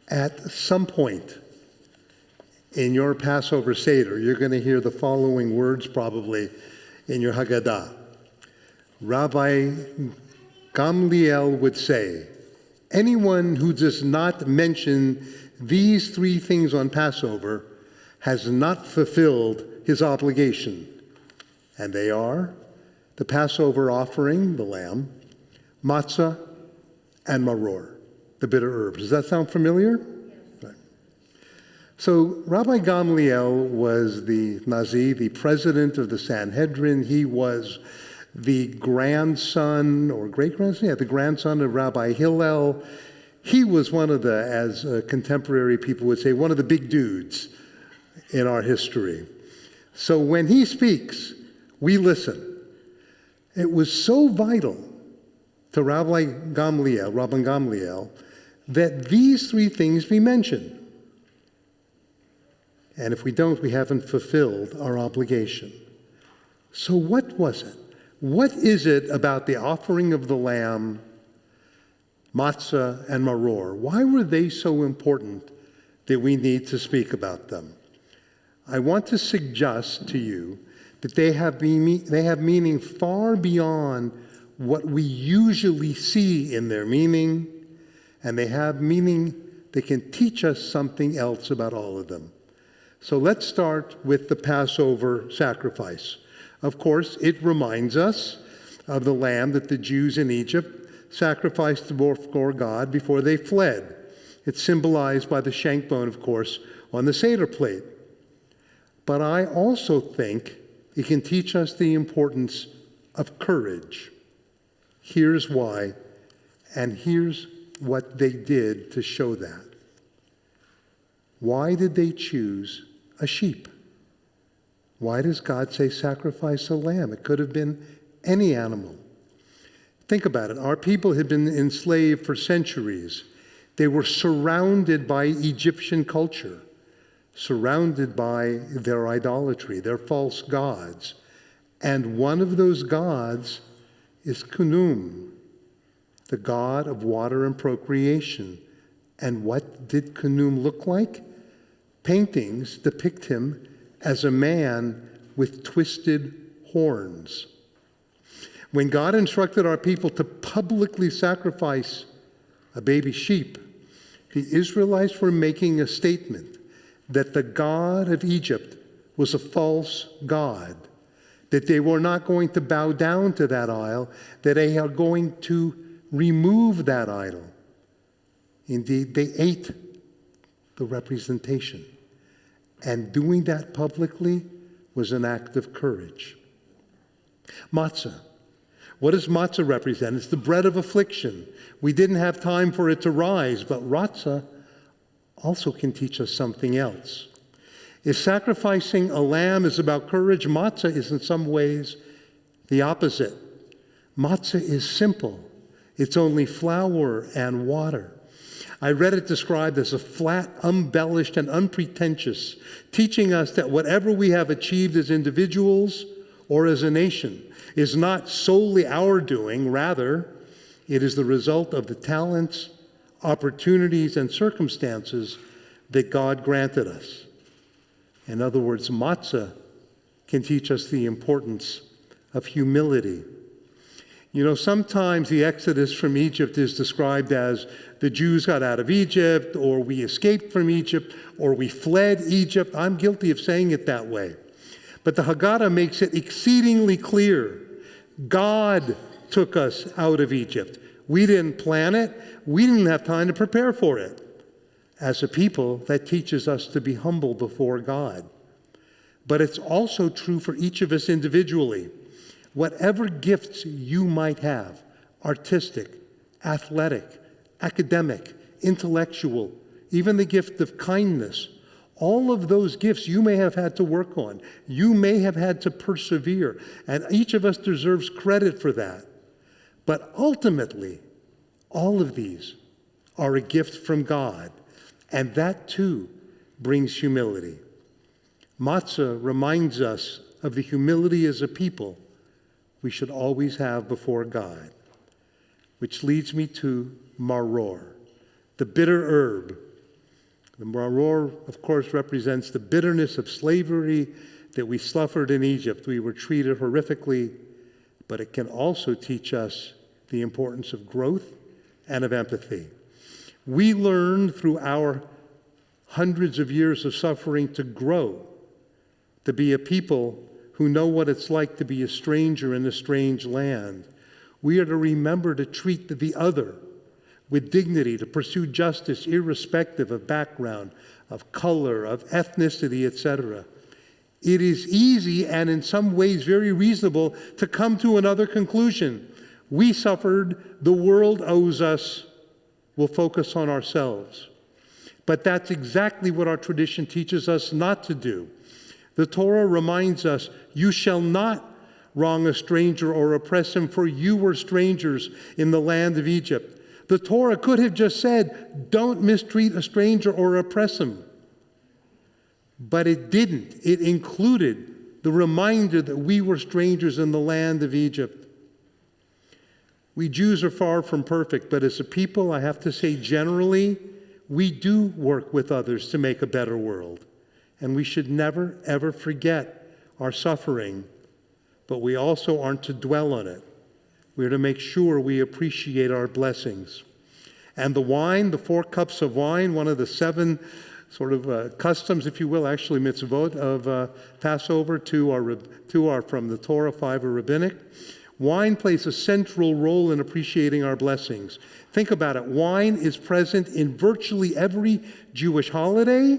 At some point in your Passover seder, you're going to hear the following words probably in your Haggadah. Rabbi Gamliel would say, anyone who does not mention these three things on Passover has not fulfilled his obligation. And they are the Passover offering, the lamb, matzah, and maror, the bitter herbs. Does that sound familiar? Yes. Right. So Rabbi Gamliel was the Nazi, the president of the Sanhedrin. He was the grandson or great-grandson, the grandson of Rabbi Hillel. He was one of the, as contemporary people would say, one of the big dudes in our history. So when he speaks, we listen. It was so vital to Rabbi Gamliel, that these three things be mentioned. And if we don't, we haven't fulfilled our obligation. So what was it? What is it about the offering of the lamb, matzah, and maror? Why were they so important that we need to speak about them? I want to suggest to you that they have meaning far beyond what we usually see in their meaning, and they have meaning that can teach us something else about all of them. So let's start with the Passover sacrifice. Of course, it reminds us of the lamb that the Jews in Egypt sacrificed before God before they fled. It's symbolized by the shank bone, of course, on the seder plate. But I also think it can teach us the importance of courage. Here's why, and here's what they did to show that. Why did they choose a sheep? Why does God say sacrifice a lamb? It could have been any animal. Think about it. Our people had been enslaved for centuries. They were surrounded by Egyptian culture, surrounded by their idolatry, their false gods. And one of those gods is Khnum, the god of water and procreation. And what did Khnum look like? Paintings depict him as a man with twisted horns. When God instructed our people to publicly sacrifice a baby sheep, the Israelites were making a statement that the God of Egypt was a false god, that they were not going to bow down to that idol, that they are going to remove that idol. Indeed, they ate the representation. And doing that publicly was an act of courage. Matzah. What does matzah represent? It's the bread of affliction. We didn't have time for it to rise, but matzah also can teach us something else. If sacrificing a lamb is about courage, matzah is in some ways the opposite. Matzah is simple. It's only flour and water. I read it described as a flat, unembellished, and unpretentious, teaching us that whatever we have achieved as individuals or as a nation is not solely our doing. Rather, it is the result of the talents, opportunities, and circumstances that God granted us. In other words, matzah can teach us the importance of humility. You know, sometimes the exodus from Egypt is described as the Jews got out of Egypt, or we escaped from Egypt, or we fled Egypt. I'm guilty of saying it that way. But the Haggadah makes it exceedingly clear. God took us out of Egypt. We didn't plan it. We didn't have time to prepare for it. As a people, that teaches us to be humble before God. But it's also true for each of us individually. Whatever gifts you might have, artistic, athletic, academic, intellectual, even the gift of kindness, all of those gifts you may have had to work on. You may have had to persevere, and each of us deserves credit for that. But ultimately, all of these are a gift from God, and that too brings humility. Matzah reminds us of the humility as a people we should always have before God, which leads me to maror, the bitter herb The maror, of course, represents the bitterness of slavery that we suffered in Egypt. We were treated horrifically, but it can also teach us the importance of growth and of empathy. We learn through our hundreds of years of suffering to grow, to be a people who know what it's like to be a stranger in a strange land. We are to remember to treat the other with dignity, to pursue justice irrespective of background, of color, of ethnicity, etc. It is easy and in some ways very reasonable to come to another conclusion. We suffered, the world owes us, we'll focus on ourselves. But that's exactly what our tradition teaches us not to do. The Torah reminds us, you shall not wrong a stranger or oppress him, for you were strangers in the land of Egypt. The Torah could have just said, don't mistreat a stranger or oppress him. But it didn't. It included the reminder that we were strangers in the land of Egypt. We Jews are far from perfect, but as a people, I have to say generally, we do work with others to make a better world. And we should never, ever forget our suffering, but we also aren't to dwell on it. We are to make sure we appreciate our blessings. And the wine, the 4 cups of wine, one of the 7 sort of customs, if you will, actually mitzvot of Passover, 2 are from the Torah, 5 are rabbinic. Wine plays a central role in appreciating our blessings. Think about it. Wine is present in virtually every Jewish holiday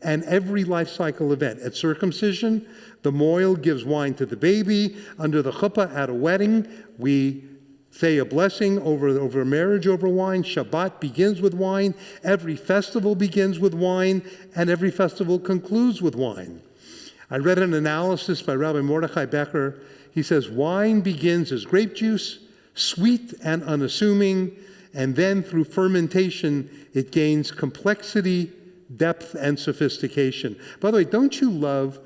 and every life cycle event. At circumcision, the mohel gives wine to the baby. Under the chuppah at a wedding, we say a blessing over marriage over wine. Shabbat begins with wine. Every festival begins with wine, and every festival concludes with wine. I read an analysis by Rabbi Mordechai Becker. He says, wine begins as grape juice, sweet and unassuming, and then through fermentation, it gains complexity, depth, and sophistication. By the way, don't you love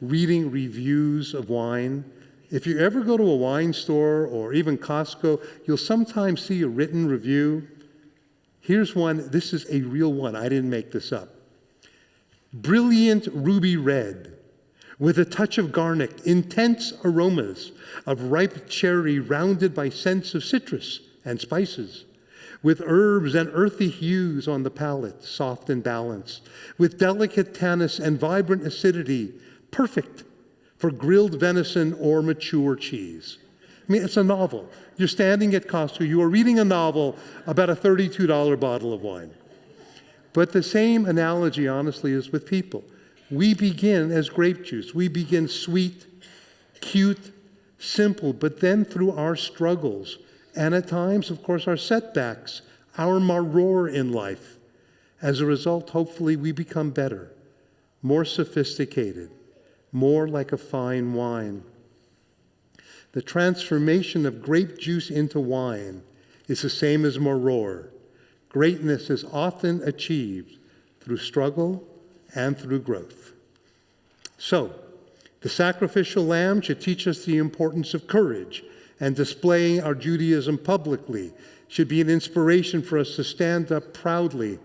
reading reviews of wine? If you ever go to a wine store or even Costco, you'll sometimes see a written review. Here's one. This is a real one. I didn't make this up. Brilliant ruby red with a touch of garlic, intense aromas of ripe cherry rounded by scents of citrus and spices, with herbs and earthy hues on the palate, soft and balanced, with delicate tannins and vibrant acidity, perfect for grilled venison or mature cheese. I mean, it's a novel. You're standing at Costco, you are reading a novel about a $32 bottle of wine. But the same analogy, honestly, is with people. We begin as grape juice. We begin sweet, cute, simple, but then through our struggles, and at times, of course, our setbacks, our maror in life. As a result, hopefully, we become better, more sophisticated, more like a fine wine. The transformation of grape juice into wine is the same as maror. Greatness is often achieved through struggle and through growth. So, the sacrificial lamb should teach us the importance of courage, and displaying our Judaism publicly should be an inspiration for us to stand up proudly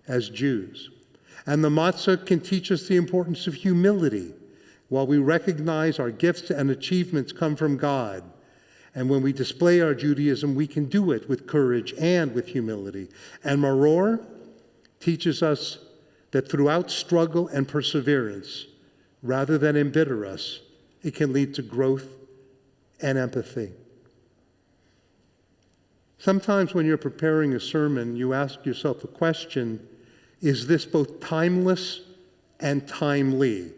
as Jews. And the matzah can teach us the importance of humility. While we recognize our gifts and achievements come from God, and when we display our Judaism, we can do it with courage and with humility. And maror teaches us that throughout struggle and perseverance, rather than embitter us, it can lead to growth and empathy. Sometimes when you're preparing a sermon, you ask yourself the question, is this both timeless and timely?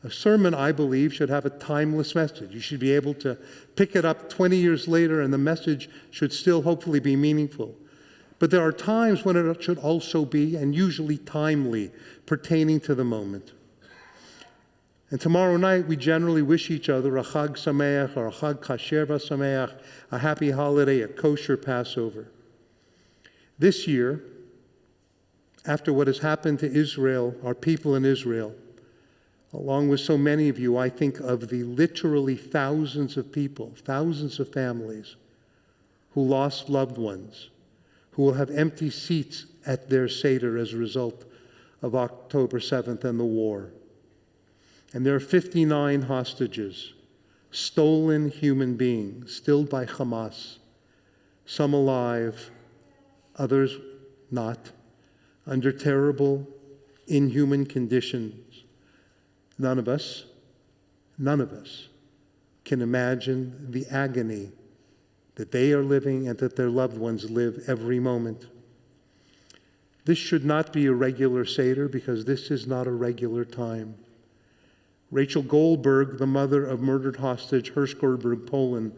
A sermon, I believe, should have a timeless message. You should be able to pick it up 20 years later and the message should still hopefully be meaningful. But there are times when it should also be, and usually timely, pertaining to the moment. And tomorrow night, we generally wish each other a Chag Sameach or a Chag Kasher V'Sameach, a happy holiday, a kosher Passover. This year, after what has happened to Israel, our people in Israel, along with so many of you, I think of the literally thousands of people, thousands of families who lost loved ones, who will have empty seats at their seder as a result of October 7th and the war. And there are 59 hostages, stolen human beings, still by Hamas, some alive, others not, under terrible, inhuman conditions. None of us can imagine the agony that they are living and that their loved ones live every moment. This should not be a regular seder because this is not a regular time. Rachel Goldberg, the mother of murdered hostage Hersh Goldberg, Poland,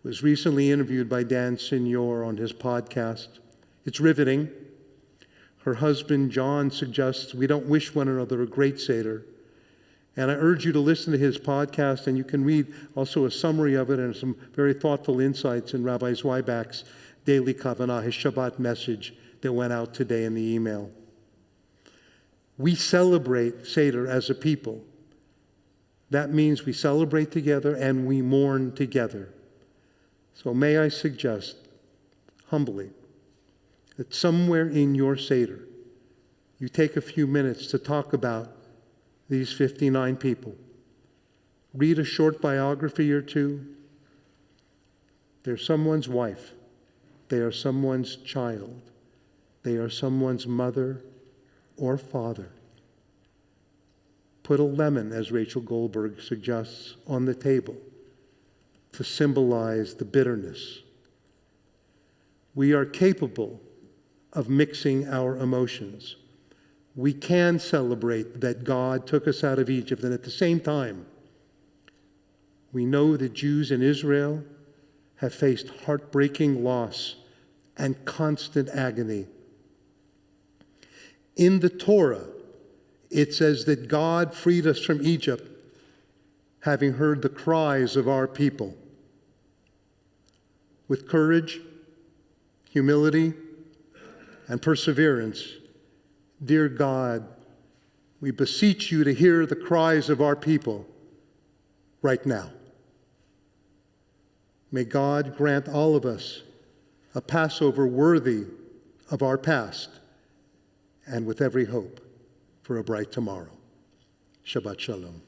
was recently interviewed by Dan Signor on his podcast. It's riveting. Her husband, John, suggests we don't wish one another a great seder. And I urge you to listen to his podcast, and you can read also a summary of it and some very thoughtful insights in Rabbi Zweibach's daily kavanah, his Shabbat message that went out today in the email. We celebrate Seder as a people. That means we celebrate together and we mourn together. So may I suggest, humbly, that somewhere in your Seder, you take a few minutes to talk about these 59 people. Read a short biography or two. They're someone's wife. They are someone's child. They are someone's mother or father. Put a lemon, as Rachel Goldberg suggests, on the table to symbolize the bitterness. We are capable of mixing our emotions. We can celebrate that God took us out of Egypt, and at the same time, we know that Jews in Israel have faced heartbreaking loss and constant agony. In the Torah, it says that God freed us from Egypt, having heard the cries of our people. With courage, humility, and perseverance, dear God, we beseech you to hear the cries of our people right now. May God grant all of us a Passover worthy of our past and with every hope for a bright tomorrow. Shabbat Shalom.